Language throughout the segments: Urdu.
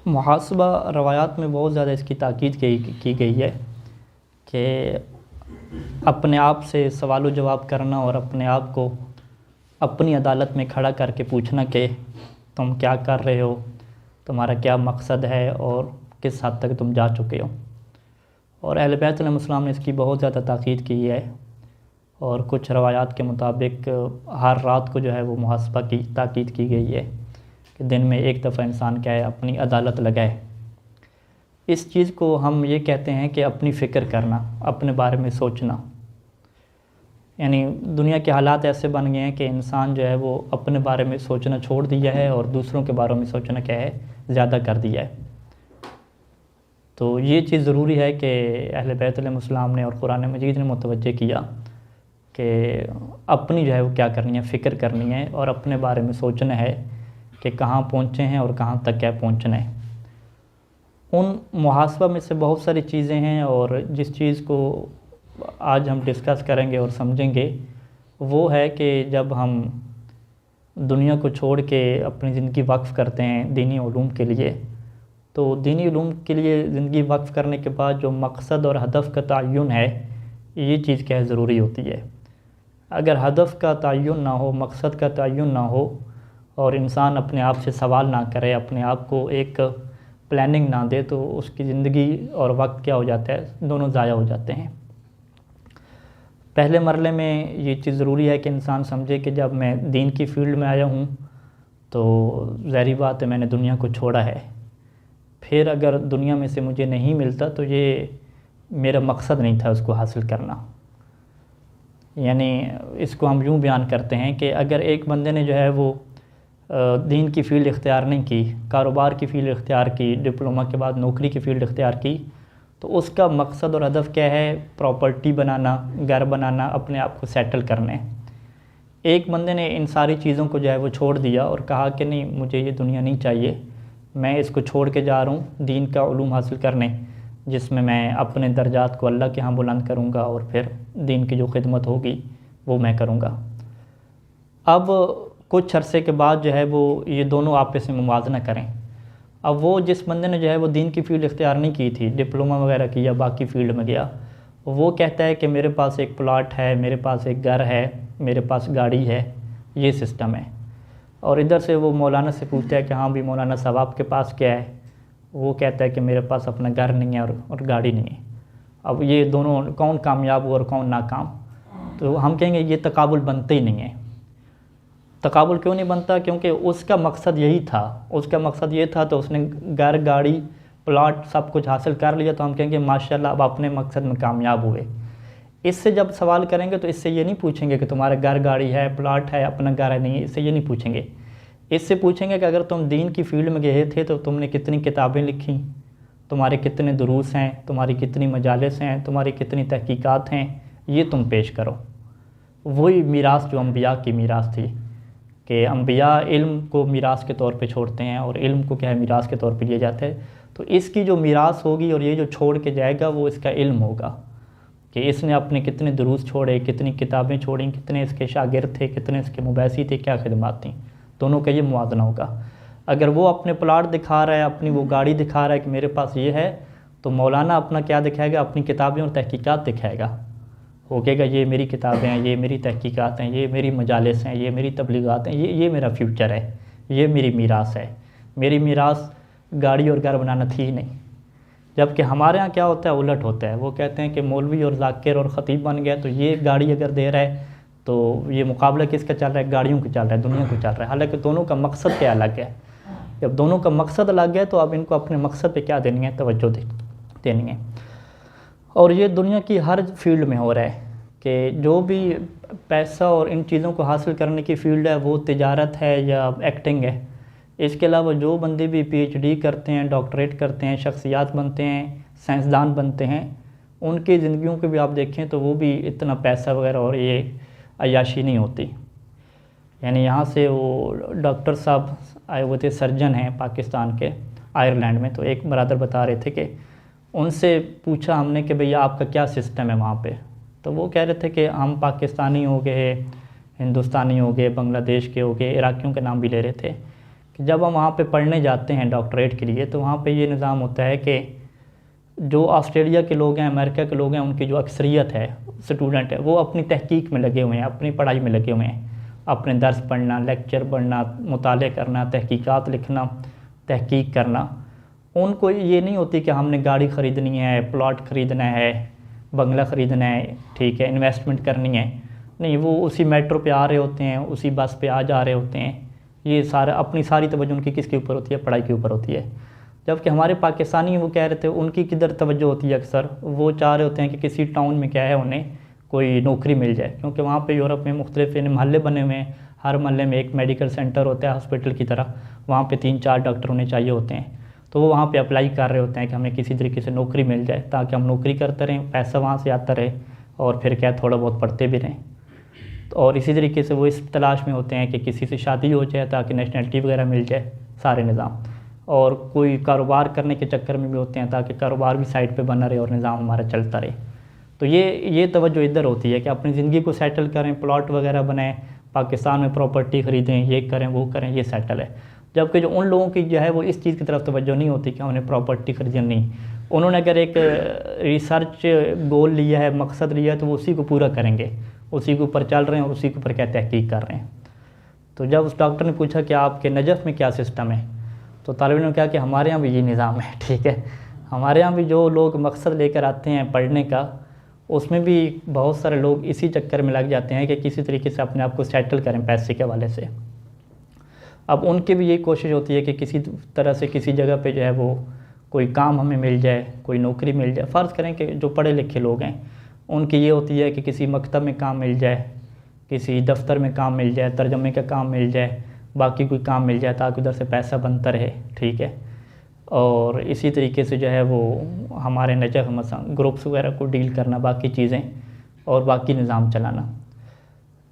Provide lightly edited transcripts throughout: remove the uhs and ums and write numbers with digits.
محاسبہ روایات میں بہت زیادہ اس کی تاکید کی گئی ہے کہ اپنے آپ سے سوال و جواب کرنا اور اپنے آپ کو اپنی عدالت میں کھڑا کر کے پوچھنا کہ تم کیا کر رہے ہو، تمہارا کیا مقصد ہے اور کس حد تک تم جا چکے ہو۔ اور اہل بیت علیہ السلام نے اس کی بہت زیادہ تاکید کی ہے، اور کچھ روایات کے مطابق ہر رات کو جو ہے وہ محاسبہ کی تاکید کی گئی ہے کہ دن میں ایک دفعہ انسان کیا ہے اپنی عدالت لگائے۔ اس چیز کو ہم یہ کہتے ہیں کہ اپنی فکر کرنا، اپنے بارے میں سوچنا۔ یعنی دنیا کے حالات ایسے بن گئے ہیں کہ انسان جو ہے وہ اپنے بارے میں سوچنا چھوڑ دیا ہے اور دوسروں کے بارے میں سوچنا کیا ہے زیادہ کر دیا ہے۔ تو یہ چیز ضروری ہے کہ اہل بیت علیہ السلام نے اور قرآن مجید نے متوجہ کیا کہ اپنی جو ہے وہ کیا کرنی ہے، فکر کرنی ہے اور اپنے بارے میں سوچنا ہے کہ کہاں پہنچے ہیں اور کہاں تک کیا پہنچنا ہے۔ ان محاسبہ میں سے بہت ساری چیزیں ہیں، اور جس چیز کو آج ہم ڈسکس کریں گے اور سمجھیں گے وہ ہے کہ جب ہم دنیا کو چھوڑ کے اپنی زندگی وقف کرتے ہیں دینی علوم کے لیے، تو دینی علوم کے لیے زندگی وقف کرنے کے بعد جو مقصد اور ہدف کا تعین ہے، یہ چیز کیا ہے ضروری ہوتی ہے۔ اگر ہدف کا تعین نہ ہو، مقصد کا تعین نہ ہو، اور انسان اپنے آپ سے سوال نہ کرے، اپنے آپ کو ایک پلاننگ نہ دے، تو اس کی زندگی اور وقت کیا ہو جاتا ہے، دونوں ضائع ہو جاتے ہیں۔ پہلے مرحلے میں یہ چیز ضروری ہے کہ انسان سمجھے کہ جب میں دین کی فیلڈ میں آیا ہوں تو ظاہری بات ہے میں نے دنیا کو چھوڑا ہے۔ پھر اگر دنیا میں سے مجھے نہیں ملتا تو یہ میرا مقصد نہیں تھا اس کو حاصل کرنا۔ یعنی اس کو ہم یوں بیان کرتے ہیں کہ اگر ایک بندے نے جو ہے وہ دین کی فیلڈ اختیار نہیں کی، کاروبار کی فیلڈ اختیار کی، ڈپلومہ کے بعد نوکری کی فیلڈ اختیار کی، تو اس کا مقصد اور ہدف کیا ہے؟ پراپرٹی بنانا، گھر بنانا، اپنے آپ کو سیٹل کرنے۔ ایک بندے نے ان ساری چیزوں کو جو ہے وہ چھوڑ دیا اور کہا کہ نہیں، مجھے یہ دنیا نہیں چاہیے، میں اس کو چھوڑ کے جا رہا ہوں دین کا علوم حاصل کرنے، جس میں اپنے درجات کو اللہ کے ہاں بلند کروں گا اور پھر دین کی جو خدمت ہوگی وہ میں کروں گا۔ اب کچھ عرصے کے بعد جو ہے وہ یہ دونوں آپس میں موازنہ کریں۔ اب وہ جس بندے نے جو ہے وہ دین کی فیلڈ اختیار نہیں کی تھی، ڈپلومہ وغیرہ کی یا باقی فیلڈ میں گیا، وہ کہتا ہے کہ میرے پاس ایک پلاٹ ہے، میرے پاس ایک گھر ہے، میرے پاس گاڑی ہے، یہ سسٹم ہے۔ اور ادھر سے وہ مولانا سے پوچھتا ہے کہ ہاں بھی مولانا صاحب آپ کے پاس کیا ہے؟ وہ کہتا ہے کہ میرے پاس اپنا گھر نہیں ہے اور گاڑی نہیں ہے۔ اب یہ دونوں کون کامیاب ہوا اور کون ناکام؟ تو ہم کہیں گے یہ تقابل بنتے ہی نہیں ہے۔ تقابل کیوں نہیں بنتا؟ کیونکہ اس کا مقصد یہی تھا، اس کا مقصد یہ تھا تو اس نے گھر، گاڑی، پلاٹ سب کچھ حاصل کر لیا، تو ہم کہیں گے ماشاءاللہ اب اپنے مقصد میں کامیاب ہوئے۔ اس سے جب سوال کریں گے تو اس سے یہ نہیں پوچھیں گے کہ تمہارا گھر، گاڑی ہے، پلاٹ ہے، اپنا گھر ہے نہیں ہے، اس سے یہ نہیں پوچھیں گے۔ اس سے پوچھیں گے کہ اگر تم دین کی فیلڈ میں گئے تھے تو تم نے کتنی کتابیں لکھیں، تمہارے کتنے دروس ہیں، تمہاری کتنی مجالس ہیں، تمہاری کتنی تحقیقات ہیں، یہ تم پیش کرو۔ وہی میراث جو انبیاء کی میراث تھی کہ انبیاء علم کو میراث کے طور پہ چھوڑتے ہیں اور علم کو کیا ہے میراث کے طور پہ لیا جاتا ہے۔ تو اس کی جو میراث ہوگی اور یہ جو چھوڑ کے جائے گا وہ اس کا علم ہوگا کہ اس نے اپنے کتنے دروس چھوڑے، کتنی کتابیں چھوڑیں، کتنے اس کے شاگرد تھے، کتنے اس کے مباحثی تھے، کیا خدمات تھیں۔ دونوں کا یہ موازنہ ہوگا۔ اگر وہ اپنے پلاٹ دکھا رہا ہے، اپنی وہ گاڑی دکھا رہا ہے کہ میرے پاس یہ ہے، تو مولانا اپنا کیا دکھائے گا؟ اپنی کتابیں اور تحقیقات دکھائے گا۔ وہ کہے گا یہ میری کتابیں ہیں، یہ میری تحقیقات ہیں، یہ میری مجالس ہیں، یہ میری تبلیغات ہیں، یہ میرا فیوچر ہے، یہ میری میراث ہے۔ میری میراث گاڑی اور گھر بنانا تھی ہی نہیں۔ جبکہ ہمارے ہاں کیا ہوتا ہے؟ الٹ ہوتا ہے۔ وہ کہتے ہیں کہ مولوی اور ذاکر اور خطیب بن گیا تو یہ گاڑی اگر دے رہا ہے تو یہ مقابلہ کس کا چل رہا ہے؟ گاڑیوں کا چل رہا ہے، دنیا کو چل رہا ہے۔ حالانکہ دونوں کا مقصد کیا الگ ہے۔ جب دونوں کا مقصد الگ ہے تو اب ان کو اپنے مقصد پہ کیا دینی ہے؟ توجہ دینی ہے۔ اور یہ دنیا کی ہر فیلڈ میں ہو رہا ہے کہ جو بھی پیسہ اور ان چیزوں کو حاصل کرنے کی فیلڈ ہے وہ تجارت ہے یا ایکٹنگ ہے۔ اس کے علاوہ جو بندے بھی پی ایچ ڈی کرتے ہیں، ڈاکٹریٹ کرتے ہیں، شخصیات بنتے ہیں، سائنسدان بنتے ہیں، ان کی زندگیوں کو بھی آپ دیکھیں تو وہ بھی اتنا پیسہ وغیرہ اور یہ عیاشی نہیں ہوتی۔ یعنی یہاں سے وہ ڈاکٹر صاحب آئے ہوئے تھے، سرجن ہیں پاکستان کے، آئرلینڈ میں، تو ایک برادر بتا رہے تھے کہ ان سے پوچھا ہم نے کہ بھئی آپ کا کیا سسٹم ہے وہاں پہ؟ تو وہ کہہ رہے تھے کہ ہم پاکستانی ہو گئے، ہندوستانی ہو گئے، بنگلہ دیش کے ہو گئے، عراقیوں کے نام بھی لے رہے تھے کہ جب ہم وہاں پہ پڑھنے جاتے ہیں ڈاکٹریٹ کے لیے تو وہاں پہ یہ نظام ہوتا ہے کہ جو آسٹریلیا کے لوگ ہیں، امریکہ کے لوگ ہیں، ان کی جو اکثریت ہے اسٹوڈنٹ ہے وہ اپنی تحقیق میں لگے ہوئے ہیں، اپنی پڑھائی میں لگے ہوئے ہیں، اپنے درس پڑھنا، لیکچر پڑھنا، مطالعے کرنا، تحقیقات لکھنا، تحقیق کرنا۔ ان کو یہ نہیں ہوتی کہ ہم نے گاڑی خریدنی ہے، پلاٹ خریدنا ہے، بنگلہ خریدنا ہے، ٹھیک ہے، انویسٹمنٹ کرنی ہے، نہیں، وہ اسی میٹرو پہ آ رہے ہوتے ہیں، اسی بس پہ آ جا رہے ہوتے ہیں۔ یہ سارا اپنی ساری توجہ ان کی کس کے اوپر ہوتی ہے؟ پڑھائی کے اوپر ہوتی ہے۔ جبکہ ہمارے پاکستانی وہ کہہ رہے تھے ان کی کدھر توجہ ہوتی ہے، اکثر وہ چاہ رہے ہوتے ہیں کہ کسی ٹاؤن میں کیا ہے انہیں کوئی نوکری مل جائے، کیونکہ وہاں پہ یورپ میں مختلف محلے بنے ہوئے ہیں، ہر محلے میں ایک میڈیکل سینٹر ہوتا ہے ہاسپٹل کی طرح، وہاں پہ 3-4 ڈاکٹر ہونے چاہیے ہوتے ہیں، تو وہ وہاں پہ اپلائی کر رہے ہوتے ہیں کہ ہمیں کسی طریقے سے نوکری مل جائے تاکہ ہم نوکری کرتے رہیں، پیسہ وہاں سے آتا رہے اور پھر کیا تھوڑا بہت پڑھتے بھی رہیں۔ اور اسی طریقے سے وہ اس تلاش میں ہوتے ہیں کہ کسی سے شادی ہو جائے تاکہ نیشنلٹی وغیرہ مل جائے، سارے نظام، اور کوئی کاروبار کرنے کے چکر میں بھی ہوتے ہیں تاکہ کاروبار بھی سائڈ پہ بنا رہے اور نظام ہمارا چلتا رہے۔ تو یہ توجہ ادھر ہوتی ہے کہ اپنی زندگی کو سیٹل کریں، پلاٹ وغیرہ بنائیں، پاکستان میں پراپرٹی خریدیں، یہ کریں وہ کریں، یہ سیٹل ہے۔ جبکہ جو ان لوگوں کی جو ہے وہ اس چیز کی طرف توجہ نہیں ہوتی کہ ہم نے پراپرٹی خریدی نہیں، انہوں نے اگر ایک ریسرچ گول لیا ہے، مقصد لیا ہے، تو وہ اسی کو پورا کریں گے، اسی کے اوپر چل رہے ہیں اور اسی کے اوپر کیا تحقیق کر رہے ہیں۔ تو جب اس ڈاکٹر نے پوچھا کہ آپ کے نجف میں کیا سسٹم ہے، تو طالب علم نے کہا کہ ہمارے ہاں بھی یہ نظام ہے، ٹھیک ہے، ہمارے ہاں بھی جو لوگ مقصد لے کر آتے ہیں پڑھنے کا، اس میں بھی بہت سارے لوگ اسی چکر میں لگ جاتے ہیں کہ کسی طریقے سے اپنے آپ کو سیٹل کریں پیسے کے حوالے سے۔ اب ان کی بھی یہی کوشش ہوتی ہے کہ کسی طرح سے کسی جگہ پہ جو ہے وہ کوئی کام ہمیں مل جائے، کوئی نوکری مل جائے۔ فرض کریں کہ جو پڑھے لکھے لوگ ہیں ان کی یہ ہوتی ہے کہ کسی مکتب میں کام مل جائے، کسی دفتر میں کام مل جائے، ترجمے کا کام مل جائے، باقی کوئی کام مل جائے تاکہ ادھر سے پیسہ بنتا رہے، ٹھیک ہے۔ اور اسی طریقے سے جو ہے وہ ہمارے نجف مثلا گروپس وغیرہ کو ڈیل کرنا، باقی چیزیں اور باقی نظام چلانا،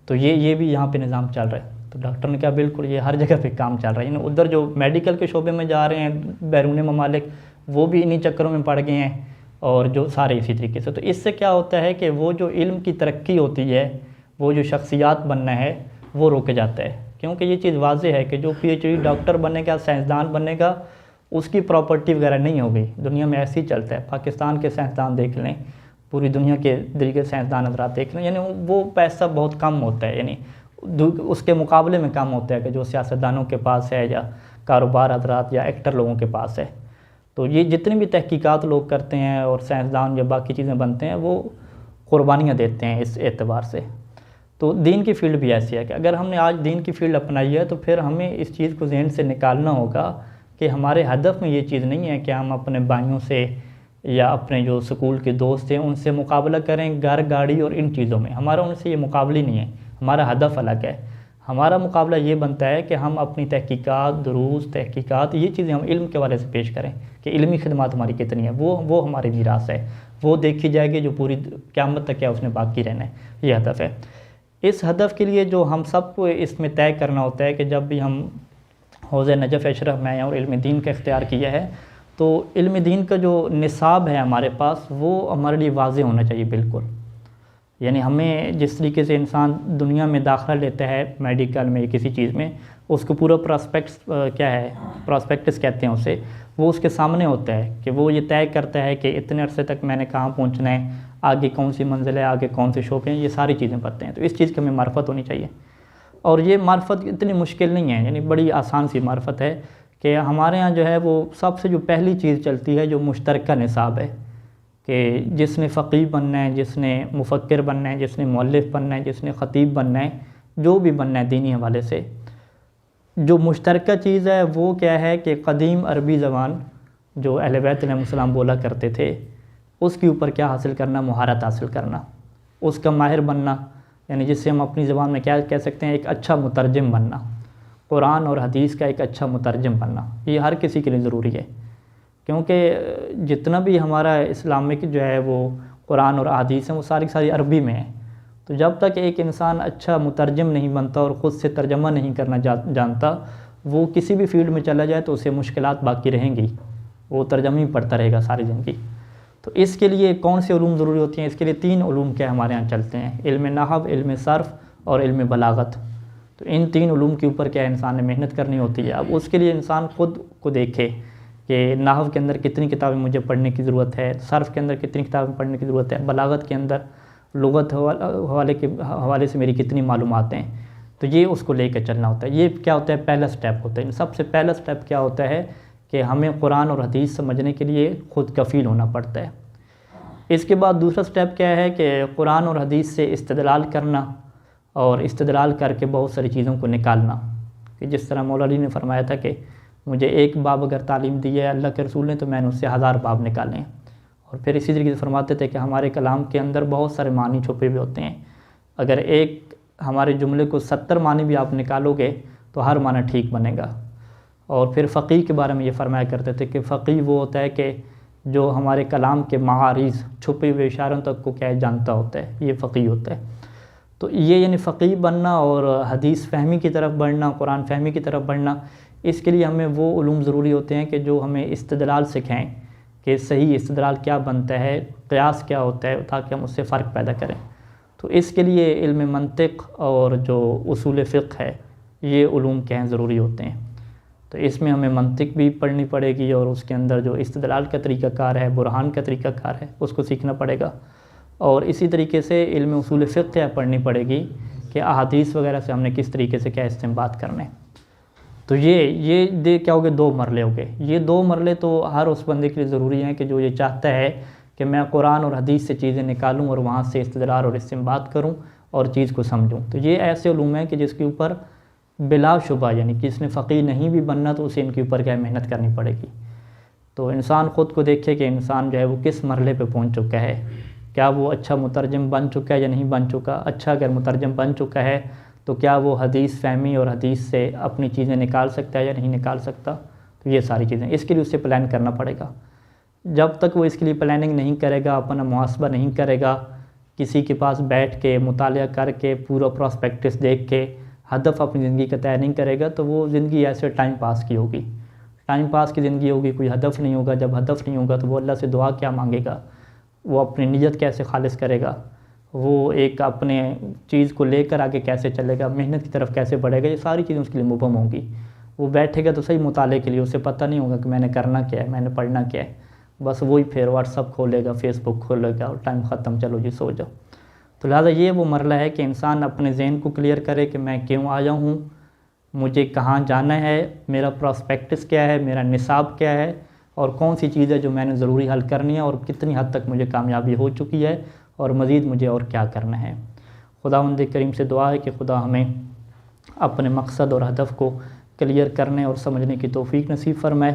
تو یہ بھی یہاں پہ نظام چل رہا ہے۔ تو ڈاکٹر نے کہا بالکل یہ ہر جگہ پہ کام چل رہا ہے، یعنی ادھر جو میڈیکل کے شعبے میں جا رہے ہیں بیرون ممالک وہ بھی انہی چکروں میں پڑ گئے ہیں، اور جو سارے اسی طریقے سے۔ تو اس سے کیا ہوتا ہے کہ وہ جو علم کی ترقی ہوتی ہے، وہ جو شخصیات بننا ہے وہ رک جاتا ہے، کیونکہ یہ چیز واضح ہے کہ جو پی ایچ ڈی ڈاکٹر بنے گا، سائنسدان بنے گا، اس کی پراپرٹی وغیرہ نہیں ہوگی۔ دنیا میں ایسے ہی چلتا ہے، پاکستان کے سائنسدان دیکھ لیں، پوری دنیا کے دیگر سائنسدان حضرات دیکھ لیں، یعنی وہ پیسہ بہت کم ہوتا ہے، یعنی اس کے مقابلے میں کم ہوتا ہے کہ جو سیاستدانوں کے پاس ہے یا کاروبار حضرات یا ایکٹر لوگوں کے پاس ہے۔ تو یہ جتنی بھی تحقیقات لوگ کرتے ہیں اور سائنسدان یا باقی چیزیں بنتے ہیں وہ قربانیاں دیتے ہیں اس اعتبار سے۔ تو دین کی فیلڈ بھی ایسی ہے کہ اگر ہم نے آج دین کی فیلڈ اپنائی ہے تو پھر ہمیں اس چیز کو ذہن سے نکالنا ہوگا کہ ہمارے ہدف میں یہ چیز نہیں ہے کہ ہم اپنے بھائیوں سے یا اپنے جو سکول کے دوست ہیں ان سے مقابلہ کریں گھر گاڑی اور ان چیزوں میں، ہمارا ان سے یہ مقابلہ نہیں ہے، ہمارا ہدف الگ ہے۔ ہمارا مقابلہ یہ بنتا ہے کہ ہم اپنی تحقیقات، دروس، تحقیقات، یہ چیزیں ہم علم کے حوالے سے پیش کریں کہ علمی خدمات ہماری کتنی ہیں، وہ ہماری میراث ہے، وہ دیکھی جائے گی جو پوری قیامت تک ہے اس نے باقی رہنا ہے، یہ ہدف ہے۔ اس ہدف کے لیے جو ہم سب کو اس میں طے کرنا ہوتا ہے کہ جب بھی ہم حوض نجف اشرف میں آئے اور علم دین کا اختیار کیا ہے تو علم دین کا جو نصاب ہے ہمارے پاس وہ ہمارے لیے واضح ہونا چاہیے بالکل۔ یعنی ہمیں جس طریقے سے انسان دنیا میں داخلہ لیتا ہے میڈیکل میں کسی چیز میں، اس کو پورا پراسپیکٹس کہتے ہیں اسے، وہ اس کے سامنے ہوتا ہے کہ وہ یہ طے کرتا ہے کہ اتنے عرصے تک میں نے کہاں پہنچنا ہے، آگے کون سی منزل ہے، آگے کون سے شعبے ہیں، یہ ساری چیزیں پڑھتے ہیں۔ تو اس چیز کی ہمیں معرفت ہونی چاہیے، اور یہ معرفت اتنی مشکل نہیں ہے، یعنی بڑی آسان سی معرفت ہے کہ ہمارے ہاں جو ہے وہ سب سے جو پہلی چیز چلتی ہے جو مشترکہ نصاب ہے کہ جس نے فقیہ بننا ہے، جس نے مفکر بننا ہے، جس نے مؤلف بننا ہے، جس نے خطیب بننا ہے، جو بھی بننا ہے دینی حوالے سے، جو مشترکہ چیز ہے وہ کیا ہے کہ قدیم عربی زبان جو اہل بیت علیہ السلام بولا کرتے تھے اس کے اوپر کیا حاصل کرنا، مہارت حاصل کرنا، اس کا ماہر بننا، یعنی جس سے ہم اپنی زبان میں کیا کہہ سکتے ہیں، ایک اچھا مترجم بننا، قرآن اور حدیث کا ایک اچھا مترجم بننا، یہ ہر کسی کے لیے ضروری ہے، کیونکہ جتنا بھی ہمارا اسلامک جو ہے وہ قرآن اور احادیث ہیں وہ ساری عربی میں ہیں۔ تو جب تک ایک انسان اچھا مترجم نہیں بنتا اور خود سے ترجمہ نہیں کرنا جانتا، وہ کسی بھی فیلڈ میں چلا جائے تو اسے مشکلات باقی رہیں گی، وہ ترجمہ ہی پڑھتا رہے گا ساری زندگی۔ تو اس کے لیے کون سے علوم ضروری ہوتی ہیں؟ اس کے لیے 3 علوم کیا ہمارے ہاں چلتے ہیں، علم نحو، علم صرف اور علم بلاغت۔ تو ان 3 علوم کے اوپر کیا انسان نے محنت کرنی ہوتی ہے. اب اس کے لیے انسان خود کو دیکھے کہ نحو کے اندر کتنی کتابیں مجھے پڑھنے کی ضرورت ہے، صرف کے اندر کتنی کتابیں پڑھنے کی ضرورت ہے، بلاغت کے اندر لغت حوالے سے میری کتنی معلومات ہیں. تو یہ اس کو لے کے چلنا ہوتا ہے. یہ کیا ہوتا ہے، پہلا سٹیپ ہوتا ہے. سب سے پہلا سٹیپ کیا ہوتا ہے کہ ہمیں قرآن اور حدیث سمجھنے کے لیے خود کفیل ہونا پڑتا ہے. اس کے بعد دوسرا سٹیپ کیا ہے کہ قرآن اور حدیث سے استدلال کرنا اور استدلال کر کے بہت ساری چیزوں کو نکالنا. کہ جس طرح مولا علی نے فرمایا تھا کہ مجھے ایک باب اگر تعلیم دی ہے اللہ کے رسول نے تو میں نے اس سے 1000 باب نکالیں. اور پھر اسی طریقے سے فرماتے تھے کہ ہمارے کلام کے اندر بہت سارے معنی چھپے ہوئے ہوتے ہیں. اگر ایک ہمارے جملے کو 70 معنی بھی آپ نکالو گے تو ہر معنی ٹھیک بنے گا. اور پھر فقیہ کے بارے میں یہ فرمایا کرتے تھے کہ فقیہ وہ ہوتا ہے کہ جو ہمارے کلام کے معارض چھپے ہوئے اشاروں تک کو کیا جانتا ہوتا ہے، یہ فقیہ ہوتا ہے. تو یہ یعنی فقیہ بننا اور حدیث فہمی کی طرف بڑھنا، قرآن فہمی کی طرف بڑھنا، اس کے لیے ہمیں وہ علوم ضروری ہوتے ہیں کہ جو ہمیں استدلال سکھائیں کہ صحیح استدلال کیا بنتا ہے، قیاس کیا ہوتا ہے، تاکہ ہم اس سے فرق پیدا کریں. تو اس کے لیے علم منطق اور جو اصول فقہ ہے یہ علوم کیا ہیں ضروری ہوتے ہیں. تو اس میں ہمیں منطق بھی پڑھنی پڑے گی اور اس کے اندر جو استدلال کا طریقہ کار ہے، برہان کا طریقہ کار ہے، اس کو سیکھنا پڑے گا. اور اسی طریقے سے علم اصول فقہ پڑھنی پڑے گی کہ احادیث وغیرہ سے ہم نے کس طریقے سے کیا استنباط کرنے. تو یہ کیا ہو گئے، 2 مرحلے ہو گئے. یہ 2 مرحلے تو ہر اس بندے کے لیے ضروری ہیں کہ جو یہ چاہتا ہے کہ میں قرآن اور حدیث سے چیزیں نکالوں اور وہاں سے استدلال اور استنباط کروں اور چیز کو سمجھوں. تو یہ ایسے علوم ہیں کہ جس کے اوپر بلا شبہ یعنی کہ اس نے فقیہ نہیں بھی بننا تو اسے ان کے اوپر کیا محنت کرنی پڑے گی. تو انسان خود کو دیکھے کہ انسان جو ہے وہ کس مرحلے پہ پہنچ چکا ہے. کیا وہ اچھا مترجم بن چکا ہے یا نہیں بن چکا. اچھا اگر مترجم بن چکا ہے تو کیا وہ حدیث فہمی اور حدیث سے اپنی چیزیں نکال سکتا ہے یا نہیں نکال سکتا. تو یہ ساری چیزیں اس کے لیے اسے پلان کرنا پڑے گا. جب تک وہ اس کے لیے پلاننگ نہیں کرے گا، اپنا محاسبہ نہیں کرے گا، کسی کے پاس بیٹھ کے مطالعہ کر کے پورا پراسپیکٹس دیکھ کے ہدف اپنی زندگی کا طے نہیں کرے گا تو وہ زندگی ایسے ٹائم پاس کی ہوگی. ٹائم پاس کی زندگی ہوگی، کوئی ہدف نہیں ہوگا. جب ہدف نہیں ہوگا تو وہ اللہ سے دعا کیا مانگے گا، وہ اپنی نیت کیسے خالص کرے گا، وہ ایک اپنے چیز کو لے کر آگے کیسے چلے گا، محنت کی طرف کیسے بڑھے گا. یہ ساری چیزیں اس کے لیے مبہم ہوں گی. وہ بیٹھے گا تو صحیح مطالعے کے لیے اسے پتہ نہیں ہوگا کہ میں نے کرنا کیا ہے، میں نے پڑھنا کیا ہے. بس وہی پھر واٹس ایپ کھولے گا، فیس بک کھولے گا اور ٹائم ختم، چلو جی سو جاؤ. تو لہٰذا یہ وہ مرحلہ ہے کہ انسان اپنے ذہن کو کلیئر کرے کہ میں کیوں آیا ہوں، مجھے کہاں جانا ہے، میرا پراسپیکٹس کیا ہے، میرا نصاب کیا ہے اور کون سی چیز ہے جو میں نے ضروری حل کرنی ہے اور کتنی حد تک مجھے کامیابی ہو چکی ہے اور مزید مجھے اور کیا کرنا ہے. خداوند کریم سے دعا ہے کہ خدا ہمیں اپنے مقصد اور ہدف کو کلیئر کرنے اور سمجھنے کی توفیق نصیب فرمائے.